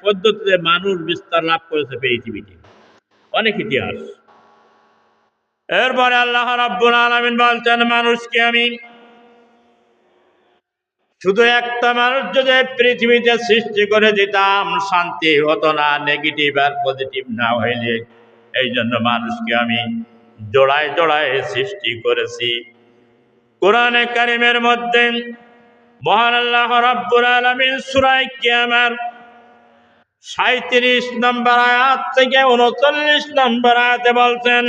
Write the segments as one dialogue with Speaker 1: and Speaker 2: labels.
Speaker 1: পদ্ধতিতে মানুষ বিস্তার লাভ করেছে পৃথিবীতে, অনেক ইতিহাস। এরপরে আল্লাহ রাব্বুল আলামিন বলছেন, মানুষকে আমি শুধু একটা মানুষ যদি পৃথিবীতে সৃষ্টি করে দিতাম, শান্তি হতো না, নেগেটিভ আর পজিটিভ না হইলে। এই জন্য মানুষকে আমি জোড়ায় জোড়ায় সৃষ্টি করেছি। কোরআনে কারিমের মধ্যে মহান আল্লাহ রাব্বুল আলামিন সূরা কিয়ামার ৩৭ নম্বর আয়াত থেকে ৩৯ নম্বর আয়াতে বলছেন,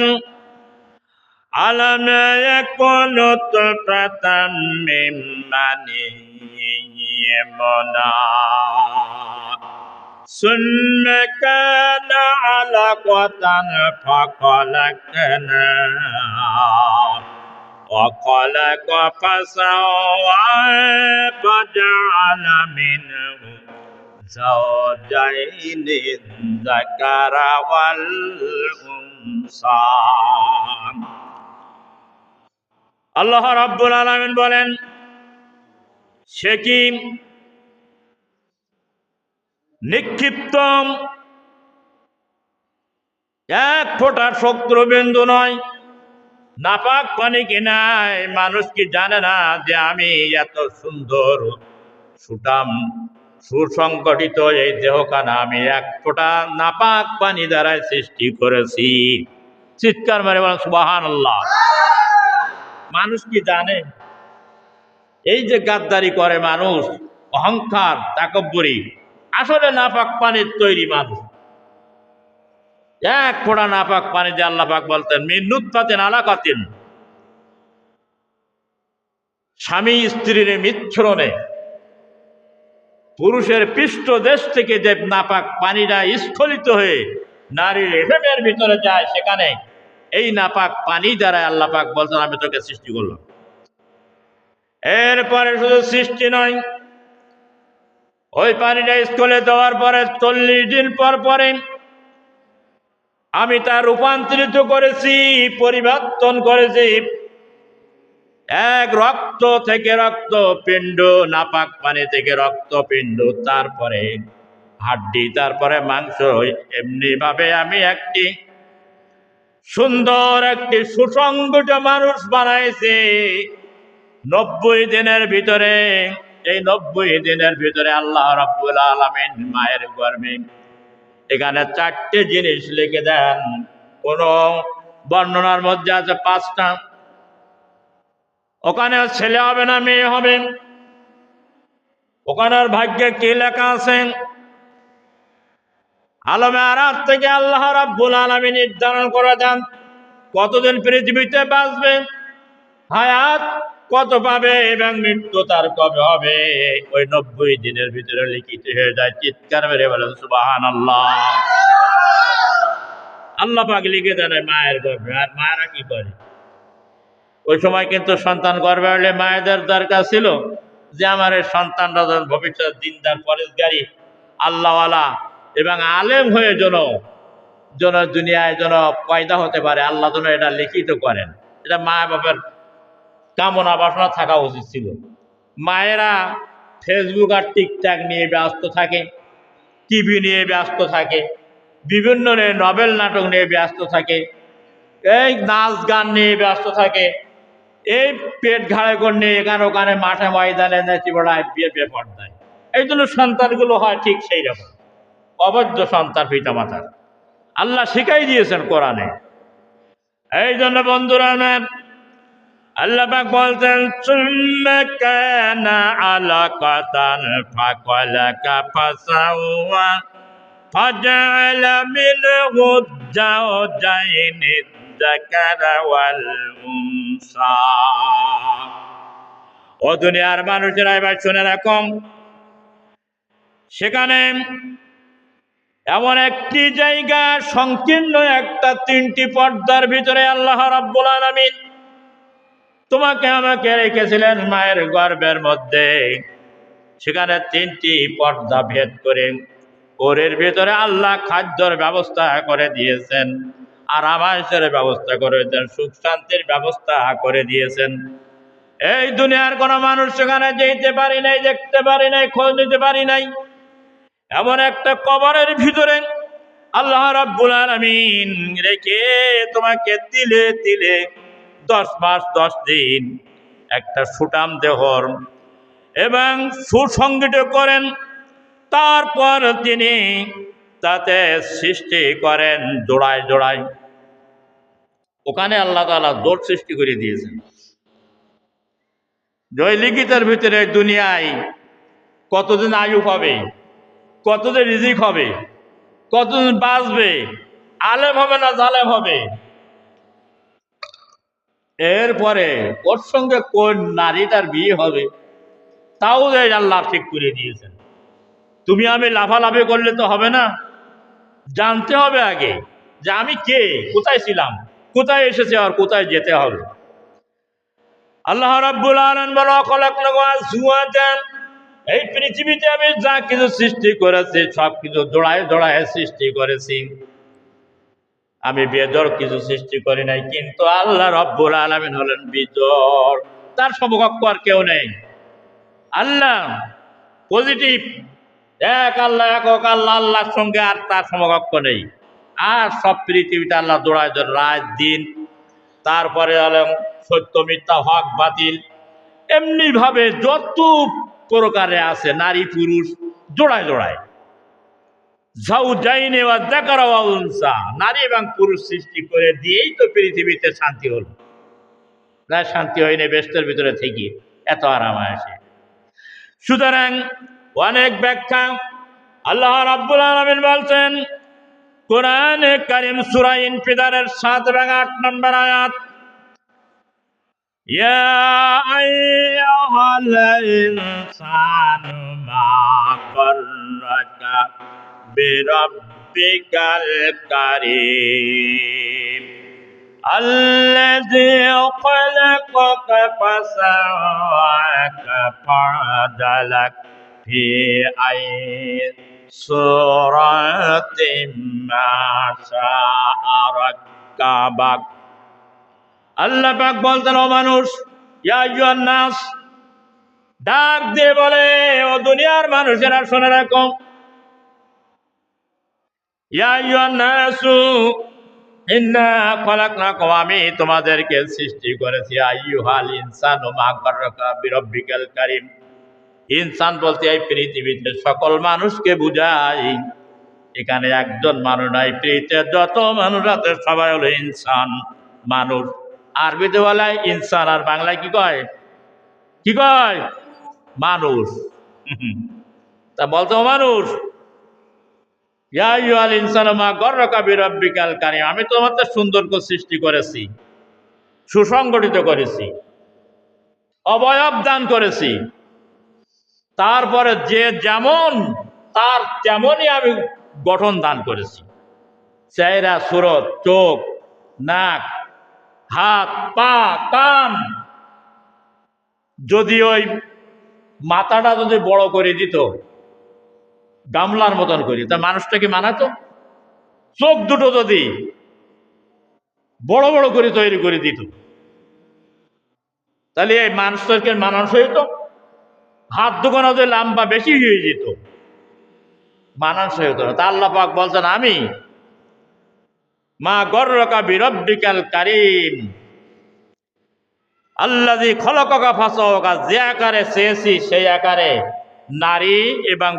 Speaker 1: আলাম ইয়াকুনু তুফাতাম মিন মানিয়্যিন সুম্মা কানা আলাকাতান ফাখালাকনা وخلق فسوى فجعل منه زوجين الذكر والأنثى। আল্লাহ রাব্বুল আলামিন বলেন, সে কি নিক্ষিপ্ত এক ফোঁটা শত্রুবিন্দু নয়, নাপাক পানি কি নাই? মানুষ কি জানে না যে আমি এত সুন্দর সুঠাম সুসংগঠিত এই দেহখানা আমি এক ফোঁটা নাপাক পানি দ্বারাই সৃষ্টি করেছি? চিৎকার মারে বলেন সুবহানাল্লাহ। মানুষ কি জানে? এই যে গাদ্দারি করে মানুষ, অহংকার তাকব্বুরি, আসলে নাপাক পানির তৈরি মানুষ। এক ফোঁটা নাপাক পানি দিয়ে আল্লাহ পাক বলতেন, মিন নুতফাতিন আলাকাতিন, স্বামী স্ত্রীর মিশ্রণে পুরুষের পৃষ্ঠদেশ থেকে যে নাপাক পানিটা স্খলিত হয়ে নারীর রেহেমের ভিতরে যায়, সেখানে এই নাপাক পানি দ্বারা আল্লাহ পাক বলতেন আমি তোকে সৃষ্টি করলাম। এরপরে শুধু সৃষ্টি নয়, ওই পানিটা স্খলিত দেওয়ার পরে 40 দিন পর পরে আমি তা রূপান্তরিত করেছি, পরিবর্তন করেছি। এক রক্ত থেকে রক্তপিণ্ড, নাপাক পানি থেকে রক্তপিণ্ড, তারপরে হাড্ডি, তারপরে মাংস। এমনি ভাবে আমি একটি সুন্দর একটি সুসংগঠিত মানুষ বানাইছি 90 দিনের ভিতরে। এই 90 দিনের ভিতরে আল্লাহ রাব্বুল আলামিন মায়ের গর্ভে, এখানে 4টে জিনিস লিখে দেন। কোন বর্ণনার মধ্যে আছে 5টা। ওখানে ছেলে হবে না মেয়ে হবে, ওখানের ভাগ্যে কি লেখা আছে? আলমে আরাফ থেকে আল্লাহ রাব্বুল আলামিন নির্ধারণ করে দেন কতদিন পৃথিবীতে বাঁচবে, হায়াত কত পাবে এবং মৃত্যু তার কবে হবে। ওই 90 দিনের ভিতরে লিখিত হয়ে যায়। চিৎকার মেরে বলেন সুবহানাল্লাহ। আল্লাহ পাক লিখে দেন মায়ের গর্ভে। আর মায়েরা কি করে? ওই সময় কিন্তু সন্তান গর্ভে হলে মায়েদের দরকার ছিল যে আমার এই সন্তানরা যেন ভবিষ্যৎ দিনদার, পরেশগারী, আল্লাহওয়ালা এবং আলেম হয়ে যেন দুনিয়ায় যেন পয়দা হতে পারে। আল্লাহ যেন এটা লিখিত করেন। এটা মা বাবার কামনা বাসনা থাকা উচিত ছিল। মায়েরা ফেসবুক আর টিকটক নিয়ে ব্যস্ত থাকে, টিভি নিয়ে ব্যস্ত থাকে, বিভিন্ন নভেল নাটক নিয়ে ব্যস্ত থাকে, এই নাচ গান নিয়ে ব্যস্ত থাকে, এই পেট ঘাড়ে করে নিয়ে এখানে ওখানে মাঠে ময়দানে নেচি বেড়ায়, বিয়ে বেপর্দায়। এই জন্য সন্তানগুলো হয় ঠিক সেই রকম অবৈধ সন্তান পিতা মাতার। আল্লাহ শিখাই দিয়েছেন কোরআনে। এই জন্য বন্ধুরা আল্লাহ পাক বলতেন, সুম্মা কানা আলাকাতান ফাখালাকা ফাসাওয়া ফাজআলা মিনহু যাওজাইনি যাকারা ওয়াল উনসা। ও দুনিয়ার মানুষেরা এবার শুনে রাখো, সেখানে এমন একটি জায়গা, সংকীর্ণ একটা 3টি পর্দার ভিতরে আল্লাহ রাব্বুল আলামিন তোমাকে আমাকে রেখেছিলেন মায়ের গর্ভের মধ্যে। সেখানে 3টি পর্দা ভেদ করে ওরের ভিতরে আল্লাহ খাদ্যর ব্যবস্থা করে দিয়েছেন, আরামায়েশের ব্যবস্থা করে দিয়েছেন, সুখ শান্তির ব্যবস্থা করে দিয়েছেন। এই দুনিয়ার কোনো মানুষ সেখানে যেতে পারি নাই, দেখতে পারি নাই, খোঁজ নিতে পারি নাই। এমন একটা কবরের ভিতরে আল্লাহ রাব্বুল আলামিন রেখে তোমাকে তিলে তিলে 10 মাস 10 দিন একটা সুঠাম দেহর এবং সুসংগঠিত করেন। তারপর তিনি তাতে সৃষ্টি করেন জোড়ায় জোড়ায়। ওখানে আল্লাহ তাআলা জোড় সৃষ্টি করে দিয়েছেন। জয় লিখিতের ভিতরে দুনিয়ায় কতদিন আয়ু হবে, কতদিন রিজিক হবে, কতদিন বাঁচবে, আলেম হবে না জালেম হবে, এরপরে ওর সঙ্গে কোন নারীটার বিয়ে হবে তাও আল্লাহ ঠিক করে দিয়েছেন। তুমি আমি লাফালাফি করলে তো হবে না, জানতে হবে আগে যে আমি কে, কোথায় ছিলাম, কোথায় এসেছি আর কোথায় যেতে হবে। আল্লাহ রাব্বুল আলামিন বলেন খলাকনাকুম আজওয়াজান, এই পৃথিবীতে আমি যা কিছু সৃষ্টি করেছি সব কিছু জোড়ায় জোড়ায় সৃষ্টি করেছি, আমি বেজড় কিছু সৃষ্টি করি নাই। কিন্তু আল্লাহ রাব্বুল আলামিন হলেন বিজড়, তার সমকক্ষ আর কেউ নেই। আল্লাহ পজিটিভ, এক আল্লাহ, একক আল্লাহ, আল্লাহর সঙ্গে আর তার সমকক্ষ নেই। আর সব পৃথিবীতে আল্লাহ জোড়ায় জোড়, রাত দিন, তারপরে হলেন সত্য মিথ্যা, হক বাতিল, এমনি ভাবে যত প্রকারে আছে নারী পুরুষ জোড়ায় জোড়ায়। যাওজাইনে ওয়া যাকারা ওয়া উনসা, নারী এবং পুরুষ সৃষ্টি করে দিয়েই তো পৃথিবীতে শান্তি হলো। না শান্তি হয়নি বেস্টের ভিতরে থেকে এত আরাম আসে। সুতরাং অনেক ব্যাখ্যা আল্লাহ রাব্বুল আলামিন বলছেন কোরআনে কারীম সূরা ইনফিতারের 7 এবং 8 নম্বর আয়াত, ইয়া আইয়ুহাল ইনসানু মা গাররাকা বিরাব্বিকাল কারীম আল্লাযী খালাকাকা ফাসাওয়াকা ফাআদালাক ফি আইয়ি সূরাতিন মা শাআ রাক্কাবাক। আল্লাহ পাক বলতেন, ও মানুষ, ইয়া আইয়ুহান নাস, ডাক দিয়ে বলে ও দুনিয়ার মানুষেরা শুনে রাখো, ইয়া আইয়ুহান নাসু ইন্না খলাকনাকুম, আমি তোমাদেরকে সৃষ্টি করেছি, আইয়ুহাল ইনসানু মা গাররাকা বিরাব্বিকাল কারীম। ইনসান বলতে এই পৃথিবীতে সকল মানুষকে বুঝায়, এখানে একজন মানুষ নাই, পৃথিবীতে যত মানুষ আছে সবাই হলো ইনসান, মানুষ। আরবিতে বলে ইনসান, আর বাংলায় কি কয়, কি কয়, মানুষ। তা বলতো মানুষ, ইয়া আইয়ুহাল ইনসানু মা গাররাকা বিরাব্বিকাল কারীম, আমি তোমাদের সুন্দর করে সৃষ্টি করেছি, সুসংগঠিত করেছি, অবয়ব দান করেছি, তারপরে যে যেমন তার তেমনই আমি গঠন দান করেছি, চেহারা, সুরত, চোখ, নাক, হাত, পা, কান। যদি ওই মাথাটা যদি বড় করে দিত গামলার মতন করি, তা মানুষটা কি মানাতো? চোখ দুটো যদি বড় বড় করে তৈরি করে দিত তাহলে এই মানুষটাকে মানুষ হইতো? হাত দুখানা যদি লম্বা বেশি হয়ে যেত মানুষ হইতো না। তা আল্লাহ পাক বলছেন, আমি মা গাররাকা বিরাব্বিকাল কারীম আল্লাযী খলাকাকা ফাসাওয়াকা, যে আকারে চেয়েছি সেই আকারে নারী এবং